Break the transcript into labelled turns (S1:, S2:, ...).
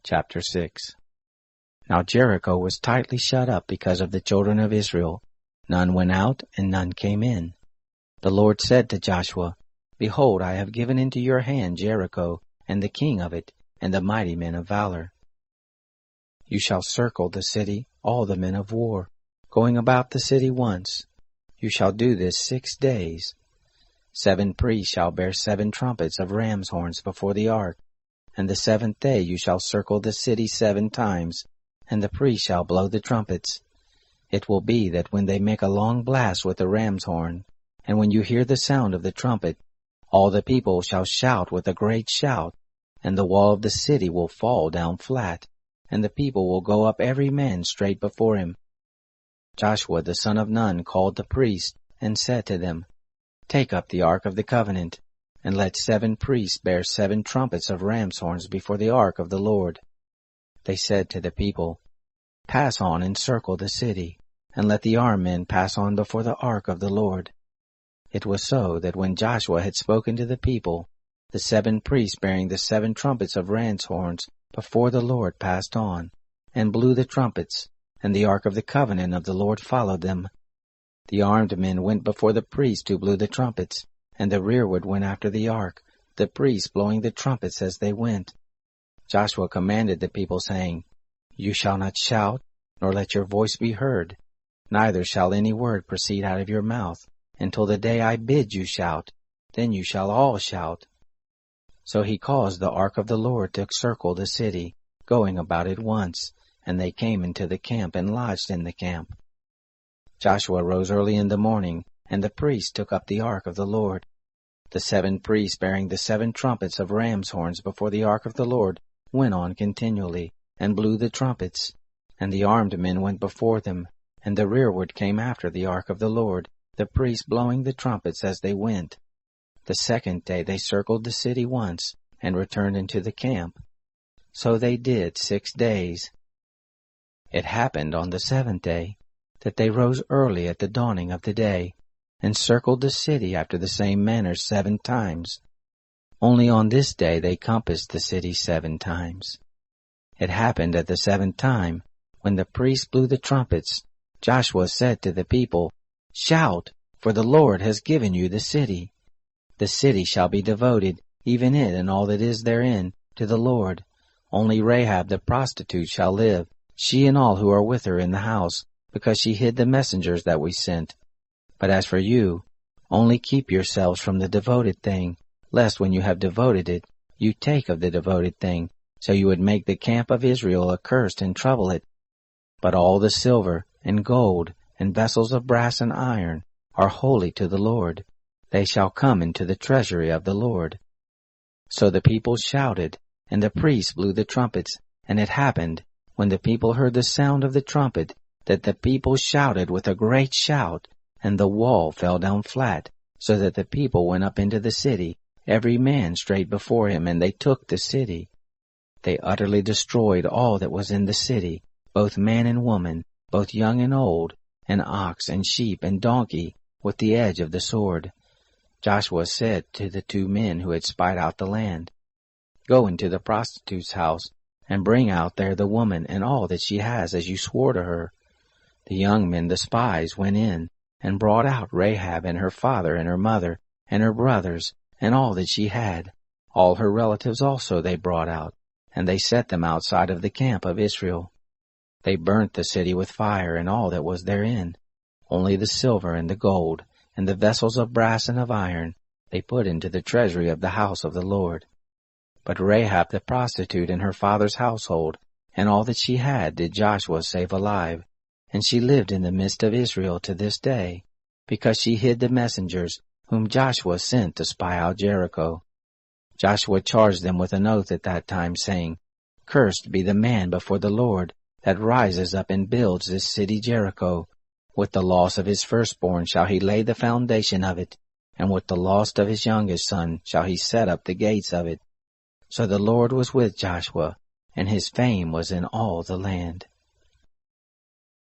S1: Chapter 6. Now Jericho was tightly shut up because of the children of Israel. None went out, and none came in. The Lord said to Joshua, Behold, I have given into your hand Jericho, and the king of it, and the mighty men of valor. You shall circle the city, all the men of war, going about the city once. You shall do this 6 days. 7 priests shall bear 7 trumpets of ram's horns before the ark. And the 7th day you shall circle the city 7 times, and the priests shall blow the trumpets. It will be that when they make a long blast with the ram's horn, and when you hear the sound of the trumpet, all the people shall shout with a great shout, and the wall of the city will fall down flat, and the people will go up every man straight before him. Joshua the son of Nun called the priests, and said to them, Take up the ark of the covenant, and let 7 priests bear 7 trumpets of ram's horns before the ark of the Lord. They said to the people, Pass on and circle the city, and let the armed men pass on before the ark of the Lord. It was so that when Joshua had spoken to the people, the 7 priests bearing the 7 trumpets of ram's horns before the Lord passed on, and blew the trumpets, and the ark of the covenant of the Lord followed them. The armed men went before the priests who blew the trumpets, and the rearward went after the ark, the priests blowing the trumpets as they went. Joshua commanded the people, saying, You shall not shout, nor let your voice be heard, neither shall any word proceed out of your mouth, until the day I bid you shout, then you shall all shout. So he caused the ark of the Lord to circle the city, going about it once, and they came into the camp and lodged in the camp. Joshua rose early in the morning, and the priests took up the ark of the Lord. The 7 priests bearing the 7 trumpets of ram's horns before the ark of the Lord went on continually, and blew the trumpets. And the armed men went before them, and the rearward came after the ark of the Lord, the priests blowing the trumpets as they went. The 2nd day they circled the city once, and returned into the camp. So they did 6 days. It happened on the 7th day, that they rose early at the dawning of the day, and circled the city after the same manner 7 times. Only on this day they compassed the city 7 times. It happened at the 7th time, when the priests blew the trumpets, Joshua said to the people, Shout, for the Lord has given you the city. The city shall be devoted, even it and all that is therein, to the Lord. Only Rahab the prostitute shall live, she and all who are with her in the house, because she hid the messengers that we sent. But as for you, only keep yourselves from the devoted thing, lest when you have devoted it, you take of the devoted thing, so you would make the camp of Israel accursed and trouble it. But all the silver and gold and vessels of brass and iron are holy to the Lord. They shall come into the treasury of the Lord. So the people shouted, and the priests blew the trumpets, and it happened, when the people heard the sound of the trumpet, that the people shouted with a great shout, and the wall fell down flat, so that the people went up into the city, every man straight before him, and they took the city. They utterly destroyed all that was in the city, both man and woman, both young and old, and ox and sheep and donkey, with the edge of the sword. Joshua said to the 2 men who had spied out the land, Go into the prostitute's house, and bring out there the woman and all that she has, as you swore to her. The young men, the spies, went in, and brought out Rahab and her father and her mother, and her brothers, and all that she had. All her relatives also they brought out, and they set them outside of the camp of Israel. They burnt the city with fire and all that was therein. Only the silver and the gold, and the vessels of brass and of iron, they put into the treasury of the house of the Lord. But Rahab the prostitute and her father's household, and all that she had, did Joshua save alive, and she lived in the midst of Israel to this day, because she hid the messengers whom Joshua sent to spy out Jericho. Joshua charged them with an oath at that time, saying, Cursed be the man before the Lord that rises up and builds this city Jericho. With the loss of his firstborn shall he lay the foundation of it, and with the loss of his youngest son shall he set up the gates of it. So the Lord was with Joshua, and his fame was in all the land.